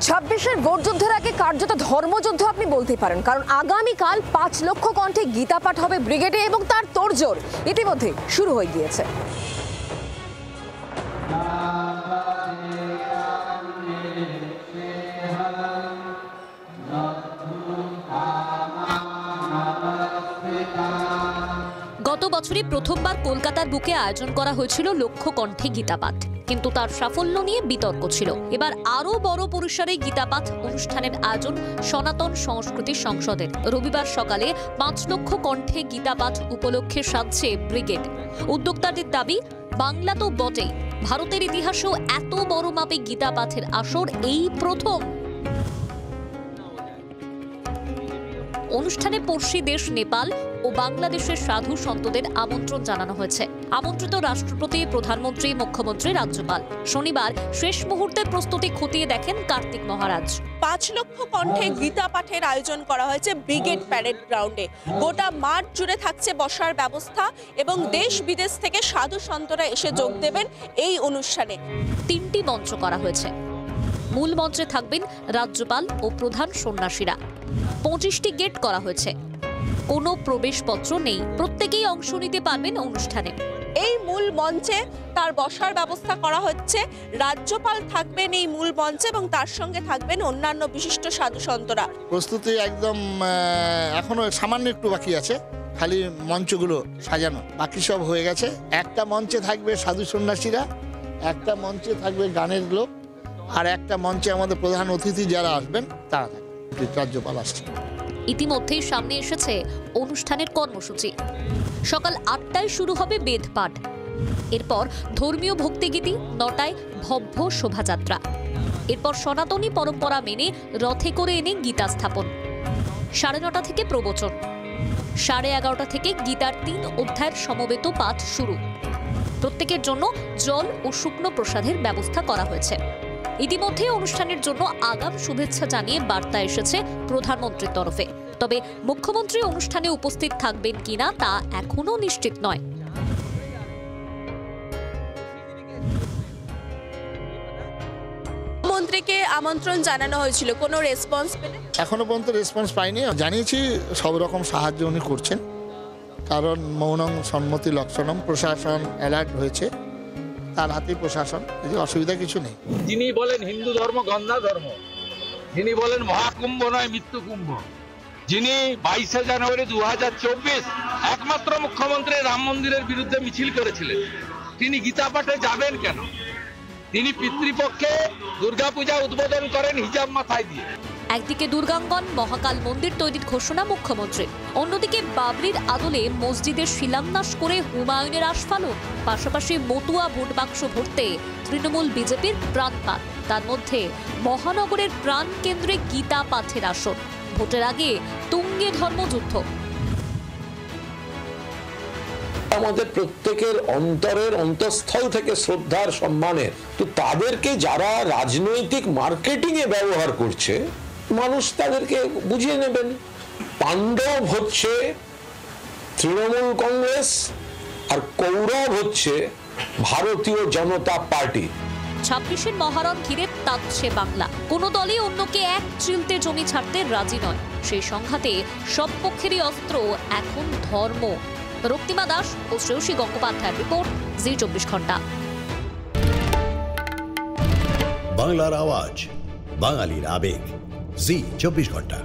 26-এর ভোটযুদ্ধের আগে কার্যত ধর্মযুদ্ধ আপনি বলতে পারেন, কারণ আগামীকাল 5 লক্ষ কণ্ঠে গীতা পাঠ হবে ব্রিগেডে এবং তার তোড়জোড় ইতিমধ্যে শুরু হয়ে গিয়েছে। গত বছরই প্রথমবার কলকাতার বুকে আয়োজন করা হয়েছিল লক্ষ কণ্ঠে গীতাপাঠ, কিন্তু তার সাফল্য নিয়ে বিতর্ক ছিল। এবার আরো বড় পরিসরে গীতাপাঠ অনুষ্ঠানের আয়োজন সনাতন সংস্কৃতি সংসদের। রবিবার সকালে 5 লক্ষ কণ্ঠে গীতাপাঠ উপলক্ষে সাজছে ব্রিগেড। উদ্যোক্তাদের দাবি, বাংলা তো বটেই, ভারতের ইতিহাসেও এত বড় মাপে গীতাপাঠের আসর এই প্রথম। অনুষ্ঠানে পড়শি দেশ নেপাল ও বাংলাদেশের সাধু সন্তদের আমন্ত্রণ জানানো হয়েছে। আমন্ত্রিত রাষ্ট্রপতি, প্রধানমন্ত্রী, মুখ্যমন্ত্রী, রাজ্যপাল। শনিবার শেষ মুহূর্তের প্রস্তুতি খতিয়ে দেখেন কার্তিক মহারাজ। 5 লক্ষ কণ্ঠে গীতা পাঠের আয়োজন করা হয়েছে ব্রিগেড প্যারেড গ্রাউন্ডে। গোটা মাঠ জুড়ে থাকছে বসার ব্যবস্থা এবং দেশ বিদেশ থেকে সাধু সন্তরা এসে যোগ দেবেন এই অনুষ্ঠানে। 3টি মঞ্চ করা হয়েছে। মূল মঞ্চে থাকবেন রাজ্যপাল ও প্রধান সন্ন্যাসীরা। 25টি গেট করা হয়েছে। কোনো প্রবেশপত্র নেই, প্রত্যেকেই অংশ নিতে পারবেন অনুষ্ঠানে। এই মূল মঞ্চে তার বসার ব্যবস্থা করা হচ্ছে। রাজ্যপাল থাকবেন এই মূল মঞ্চে এবং তার সঙ্গে থাকবেন অন্যান্য বিশিষ্ট সাধু সন্তরা। প্রস্তুতি একদম এখনো সামান্য একটু বাকি আছে, খালি মঞ্চগুলো সাজানো, বাকি সব হয়ে গেছে। একটা মঞ্চে থাকবে সাধু সন্ন্যাসীরা, একটা মঞ্চে থাকবে গানের লোক, আর একটা মঞ্চে আমাদের প্রধান অতিথি যারা আসবেন তারা থাকবে। রাজ্যপাল আসছে। ইতিমধ্যেই সামনে এসেছে অনুষ্ঠানের কর্মসূচি। সকাল 8টায় শুরু হবে বেদ পাঠ, এরপর ধর্মীয় ভক্তিগীতি, 9টায় ভব্য শোভাযাত্রা, এরপর সনাতনী পরম্পরা মেনে রথে করে এনে গীতা স্থাপন, 9:30 থেকে প্রবচন, 11:30 থেকে গীতার 3 অধ্যায়ের সমবেত পাঠ শুরু। প্রত্যেকের জন্য জল ও শুকনো প্রসাদের ব্যবস্থা করা হয়েছে। ইতিমধ্যে অনুষ্ঠানের জন্য আগাম শুভেচ্ছা জানিয়ে বার্তা এসেছে প্রধানমন্ত্রীর তরফে। তবে মুখ্যমন্ত্রী অনুষ্ঠানে উপস্থিত থাকবেন কিনা তা এখনো নিশ্চিত নয়। মন্ত্রীকে আমন্ত্রণ জানানো হয়েছিল, কোনো রেসপন্স পেলে? এখনো পর্যন্ত রেসপন্স পাইনি। জানিয়েছি সব রকম সাহায্য উনি করছেন, কারণ মৌনং সম্মতি লক্ষণম, প্রশাসন অ্যালার্ট হয়েছে, তার হাতে প্রশাসন, অসুবিধা কিছু নেই। যিনি বলেন হিন্দু ধর্ম গন্ধা ধর্ম, যিনি বলেন মহাকুম্ভ নয় মৃত্যু কুম্ভ, যিনি 22শে জানুয়ারি 2024 একমাত্র মুখ্যমন্ত্রী রাম মন্দিরের বিরুদ্ধে মিছিল করেছিলেন, তিনি গীতা পাঠে যাবেন কেন? তিনি পিতৃপক্ষে দুর্গাপূজা উদ্বোধন করেন হিজাব মাথায় দিয়ে। একদিকে দুর্গাঙ্গন মহাকাল মন্দির তৈরির ঘোষণা মুখ্যমন্ত্রী, অন্যদিকে বাবরির আদলে মসজিদের শিলান্যাস করে হুমায়ুনের আস্ফালন, পাশাপাশি মতুয়া ভোট বাক্স ভরতে তৃণমূল বিজেপির প্রাণপাত। তার মধ্যে মহানগরের প্রাণ কেন্দ্রে গীতা পাঠের আসর। ভোটের আগে তুঙ্গে ধর্মযুদ্ধ। আমাদের প্রত্যেকের অন্তরের অন্তঃস্থল থেকে শ্রদ্ধার সম্মানের, তো তাদেরকে যারা রাজনৈতিক মার্কেটিং এ ব্যবহার করছে, মানুষ তাদেরকে বুঝিয়ে নেবেন। পাণ্ডব হচ্ছে তৃণমূল কংগ্রেস আর কৌরব হচ্ছে ভারতীয় জনতা পার্টি। 26-এর মহারণ ঘিরে তাচ্ছে বাংলা। কোন দলই অন্যকে এক চিলতে জমি ছাড়তে রাজি নয়। সেই সংঘাতে সব পক্ষেরই অস্ত্র এখন ধর্ম। রক্তিমা দাস ও শ্রেয়সী গঙ্গোপাধ্যায়ের রিপোর্ট, জি 24 ঘন্টা। বাংলার আওয়াজ, বাঙালির আবেগ, জি 24 ঘন্টা।